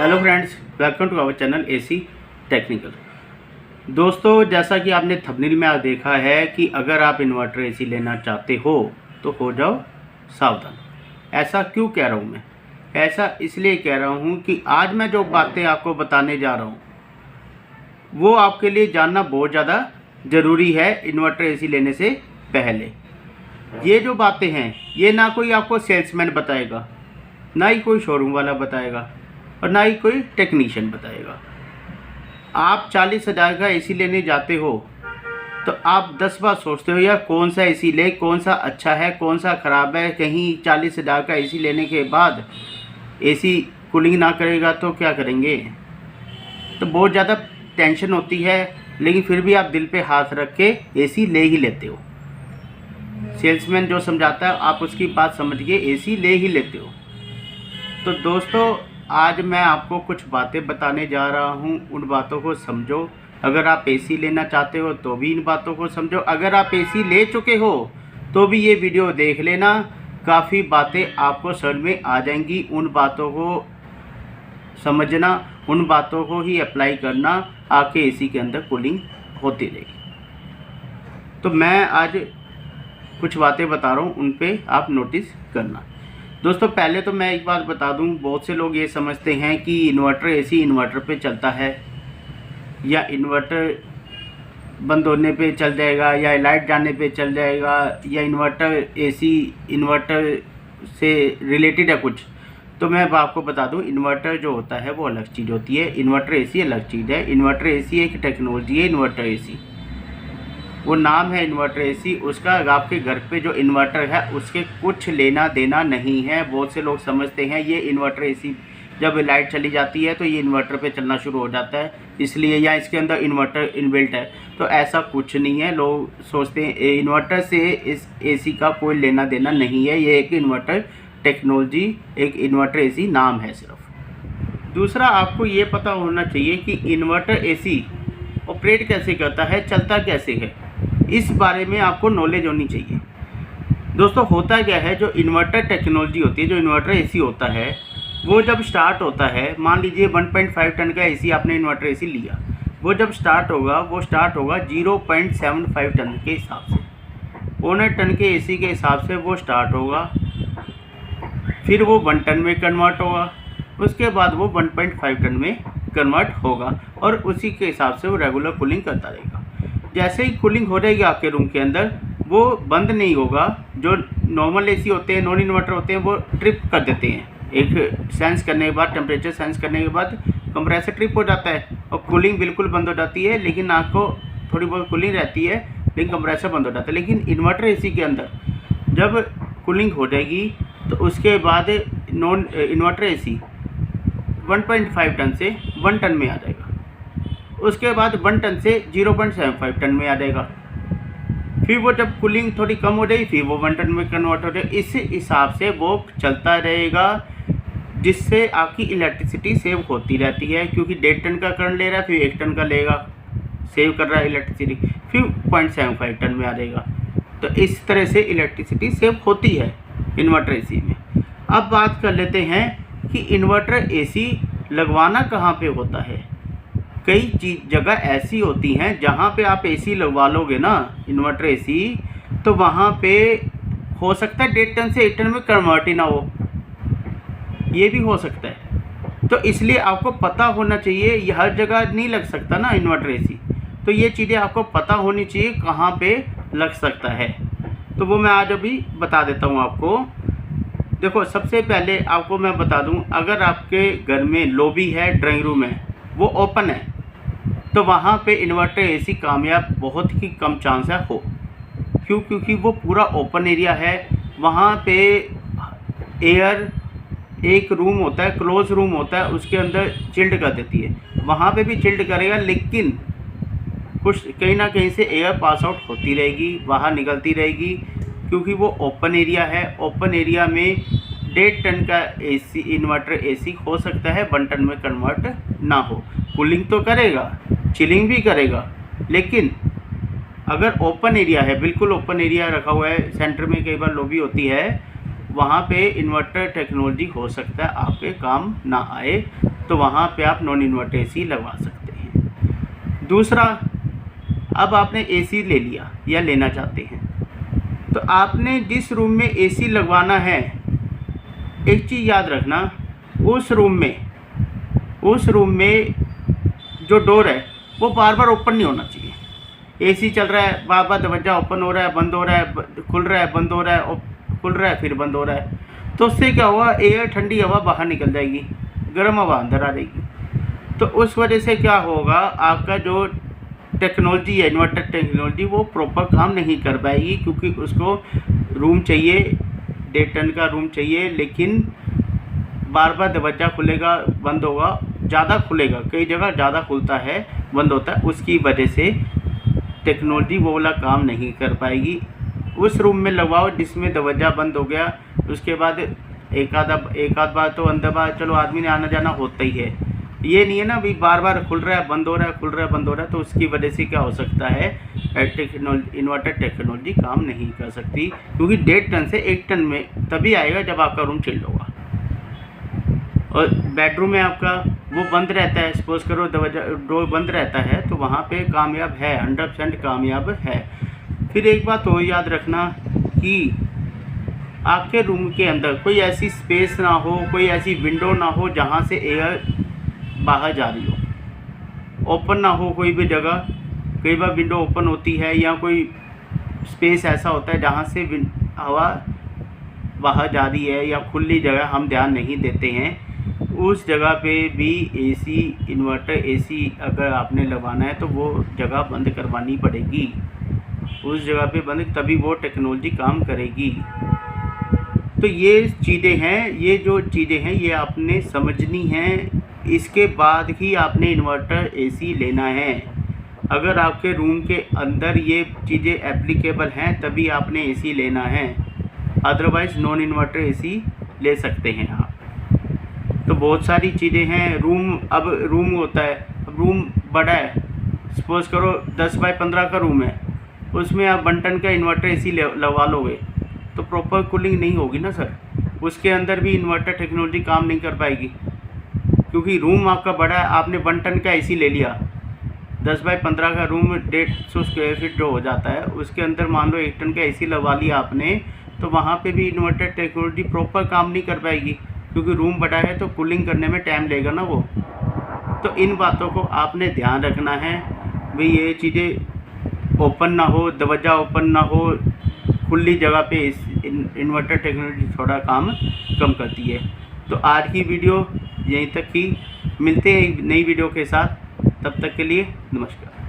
Hello friends, welcome to our channel AC technical. दोस्तों, जैसा कि आपने थंबनेल में देखा है कि अगर आप इन्वर्टर एसी लेना चाहते हो तो हो जाओ सावधान। ऐसा क्यों कह रहा हूँ मैं? ऐसा इसलिए कह रहा हूँ कि आज मैं जो बातें आपको बताने जा रहा हूँ वो आपके लिए जानना बहुत ज़्यादा ज़रूरी है। इन्वर्टर एसी लेने से पहले ये जो बातें हैं ये ना कोई आपको सेल्समैन बताएगा, ना ही कोई शोरूम वाला बताएगा और ना ही कोई टेक्नीशियन बताएगा। आप 40,000 का एसी लेने जाते हो तो आप 10 बार सोचते हो यार कौन सा एसी ले, कौन सा अच्छा है, कौन सा ख़राब है। कहीं 40,000 का एसी लेने के बाद एसी कूलिंग ना करेगा तो क्या करेंगे? तो बहुत ज़्यादा टेंशन होती है, लेकिन फिर भी आप दिल पे हाथ रख के एसी ले ही लेते हो। सेल्समैन जो समझाता है आप उसकी बात समझ के एसी ले ही लेते हो। तो दोस्तों, आज मैं आपको कुछ बातें बताने जा रहा हूं, उन बातों को समझो। अगर आप एसी लेना चाहते हो तो भी इन बातों को समझो। अगर आप एसी ले चुके हो तो भी ये वीडियो देख लेना, काफ़ी बातें आपको समझ में आ जाएंगी। उन बातों को समझना, उन बातों को ही अप्लाई करना, आपके एसी के अंदर कूलिंग होती रहेगी। तो मैं आज कुछ बातें बता रहा हूँ, उन पे आप नोटिस करना। दोस्तों, पहले तो मैं एक बात बता दूं, बहुत से लोग ये समझते हैं कि इन्वर्टर एसी इन्वर्टर पे चलता है या इन्वर्टर बंद होने पे चल जाएगा या लाइट जाने पे चल जाएगा या इन्वर्टर एसी इन्वर्टर से रिलेटेड है कुछ। तो मैं आपको बता दूं, इन्वर्टर जो होता है वो अलग चीज़ होती है, इन्वर्टर एसी अलग चीज़ है। इन्वर्टर एसी एक टेक्नोलॉजी है। इन्वर्टर एसी वो नाम है इन्वर्टर एसी, उसका आपके घर पे जो इन्वर्टर है उसके कुछ लेना देना नहीं है। बहुत से लोग समझते हैं ये इन्वर्टर एसी जब लाइट चली जाती है तो ये इन्वर्टर पे चलना शुरू हो जाता है, इसलिए या इसके अंदर इन्वर्टर इनबिल्ट है। तो ऐसा कुछ नहीं है। लोग सोचते हैं इन्वर्टर से इस एसी का कोई लेना देना नहीं है। ये एक इन्वर्टर टेक्नोलॉजी, एक इन्वर्टर एसी नाम है सिर्फ। दूसरा, आपको ये पता होना चाहिए कि इन्वर्टर एसी ऑपरेट कैसे करता है, चलता कैसे है, इस बारे में आपको नॉलेज होनी चाहिए। दोस्तों, होता क्या है, जो इन्वर्टर टेक्नोलॉजी होती है, जो इन्वर्टर एसी होता है, वो जब स्टार्ट होता है, मान लीजिए 1.5 टन का एसी आपने इन्वर्टर एसी लिया, वो जब स्टार्ट होगा वो स्टार्ट होगा 0.75 टन के हिसाब से, 1 टन के एसी के हिसाब से वो स्टार्ट होगा। फिर वो 1 टन में कन्वर्ट होगा, उसके बाद वो 1.5 टन में कन्वर्ट होगा और उसी के हिसाब से वो रेगुलर कूलिंग करता रहेगा। जैसे ही कूलिंग हो जाएगी आपके रूम के अंदर, वो बंद नहीं होगा। जो नॉर्मल एसी होते हैं, नॉन इन्वर्टर होते हैं, वो ट्रिप कर देते हैं। एक सेंस करने के बाद, टेम्परेचर सेंस करने के बाद कंप्रेसर ट्रिप हो जाता है और कूलिंग बिल्कुल बंद हो जाती है। लेकिन आपको थोड़ी बहुत कूलिंग रहती है, लेकिन कंप्रेसर बंद हो जाता है। लेकिन इन्वर्टर एसी के अंदर जब कूलिंग हो जाएगी तो उसके बाद नॉन इन्वर्टर एसी 1.5 टन से 1 टन में आ जाएगा। उसके बाद 1 टन से 0.75 टन में आ जाएगा। फिर वो जब कूलिंग थोड़ी कम हो जाएगी फिर वो 1 टन में कन्वर्ट हो जाएगा। इस हिसाब से वो चलता रहेगा, जिससे आपकी इलेक्ट्रिसिटी सेव होती रहती है। क्योंकि 1.5 टन का करंट ले रहा है, फिर 1 टन का लेगा, सेव कर रहा है इलेक्ट्रिसिटी, फिर 0.75 टन में आ जाएगा। तो इस तरह से इलेक्ट्रिसिटी सेव होती है इन्वर्टर एसी में। अब बात कर लेते हैं कि इन्वर्टर एसी लगवाना कहाँ पे होता है। कई जगह ऐसी होती हैं जहाँ पे आप एसी लगवा लोगे ना, इन्वर्टर एसी, तो वहाँ पे हो सकता है 1.5 टन से 1 टन में कन्वर्ट ही ना हो, ये भी हो सकता है। तो इसलिए आपको पता होना चाहिए, ये हर जगह नहीं लग सकता ना इन्वर्टर एसी। तो ये चीज़ें आपको पता होनी चाहिए कहाँ पे लग सकता है। तो वो मैं आज अभी बता देता हूँ आपको। देखो, सबसे पहले आपको मैं बता दूँ, अगर आपके घर में लॉबी है, ड्राइंग रूम है, वो ओपन है, तो वहाँ पे इन्वर्टर एसी कामयाब बहुत ही कम चांस है हो। क्यों? क्योंकि वो पूरा ओपन एरिया है। वहाँ पे एयर, एक रूम होता है, क्लोज रूम होता है, उसके अंदर चिल्ड कर देती है। वहाँ पे भी चिल्ड करेगा, लेकिन कुछ कहीं ना कहीं से एयर पास आउट होती रहेगी, बाहर निकलती रहेगी, क्योंकि वो ओपन एरिया है। ओपन एरिया में 1.5 टन का एसी, इन्वर्टर एसी हो सकता है 1 टन में कन्वर्ट ना हो। कूलिंग तो करेगा, चिलिंग भी करेगा, लेकिन अगर ओपन एरिया है, बिल्कुल ओपन एरिया रखा हुआ है, सेंटर में कई बार लॉबी होती है, वहाँ पे इन्वर्टर टेक्नोलॉजी हो सकता है आपके काम ना आए। तो वहाँ पे आप नॉन इन्वर्टर एसी लगवा सकते हैं। दूसरा, अब आपने एसी ले लिया या लेना चाहते हैं, तो आपने जिस रूम में एसी लगवाना है, एक चीज़ याद रखना, उस रूम में जो डोर है वो बार बार ओपन नहीं होना चाहिए। एसी चल रहा है, बार बार दरवाज़ा ओपन हो रहा है, बंद हो रहा है, खुल रहा है, बंद हो रहा है, खुल रहा है, फिर बंद हो रहा है, तो उससे क्या हुआ, एयर ठंडी हवा बाहर निकल जाएगी, गर्म हवा अंदर आ जाएगी। तो उस वजह से क्या होगा, आपका जो टेक्नोलॉजी है, इन्वर्टर टेक्नोलॉजी, वो प्रॉपर काम नहीं कर पाएगी, क्योंकि उसको रूम चाहिए, 1.5 टन का रूम चाहिए, लेकिन बार बार दरवाज़ा खुलेगा, बंद होगा, ज़्यादा खुलेगा, कई जगह ज़्यादा खुलता है, बंद होता है, उसकी वजह से टेक्नोलॉजी वो वाला काम नहीं कर पाएगी। उस रूम में लगवाओ जिसमें दरवाज़ा बंद हो गया, उसके बाद एक आध बार तो अंदर बार चलो आदमी ने आना जाना होता ही है। ये नहीं है ना भी बार बार खुल रहा है, बंद हो रहा है, खुल रहा है, बंद हो रहा है, तो उसकी वजह से क्या हो सकता है, इन्वर्टर टेक्नोलॉजी काम नहीं कर सकती, क्योंकि 1.5 टन से 1 टन में तभी आएगा जब आपका रूम चिल्ड होगा। और बेडरूम में आपका वो बंद रहता है, सपोज करो दरवाजा डोर बंद रहता है, तो वहाँ पे कामयाब है, 100% कामयाब है। फिर एक बात और याद रखना कि आपके रूम के अंदर कोई ऐसी स्पेस ना हो, कोई ऐसी विंडो ना हो जहाँ से एयर बाहर जा रही हो, ओपन ना हो कोई भी जगह। कई बार विंडो ओपन होती है या कोई स्पेस ऐसा होता है जहाँ से हवा बाहर जा रही है, या खुली जगह हम ध्यान नहीं देते हैं, उस जगह पे भी एसी, इन्वर्टर एसी अगर आपने लगवाना है तो वो जगह बंद करवानी पड़ेगी। उस जगह पे बंद, तभी वो टेक्नोलॉजी काम करेगी। तो ये चीज़ें हैं, ये जो चीज़ें हैं ये आपने समझनी हैं, इसके बाद ही आपने इन्वर्टर एसी लेना है। अगर आपके रूम के अंदर ये चीज़ें एप्लीकेबल हैं तभी आपने एसी लेना है, अदरवाइज़ नॉन इन्वर्टर एसी ले सकते हैं आप। तो बहुत सारी चीज़ें हैं। अब रूम होता है, अब रूम बड़ा है, सपोज़ करो 10 बाय 15 का रूम है, उसमें आप 1 टन का इन्वर्टर एसी लगवा लोगे तो प्रॉपर कूलिंग नहीं होगी ना सर, उसके अंदर भी इन्वर्टर टेक्नोलॉजी काम नहीं कर पाएगी, क्योंकि रूम आपका बड़ा है। आपने 1 टन का एसी ले लिया, 10 बाय 15 का रूम 150 स्क्वायर फीट जो हो जाता है, उसके अंदर मान लो 1 टन का एसी लगवा लिया आपने, तो वहाँ पे भी इन्वर्टर टेक्नोलॉजी प्रॉपर काम नहीं कर पाएगी, क्योंकि रूम बड़ा है तो कूलिंग करने में टाइम लेगा ना वो। तो इन बातों को आपने ध्यान रखना है भाई, ये चीज़ें ओपन ना हो, दरवाज़ा ओपन ना हो, खुली जगह पे इन्वर्टर टेक्नोलॉजी थोड़ा काम कम करती है। तो आज की वीडियो यहीं तक ही, मिलते हैं नई वीडियो के साथ, तब तक के लिए नमस्कार।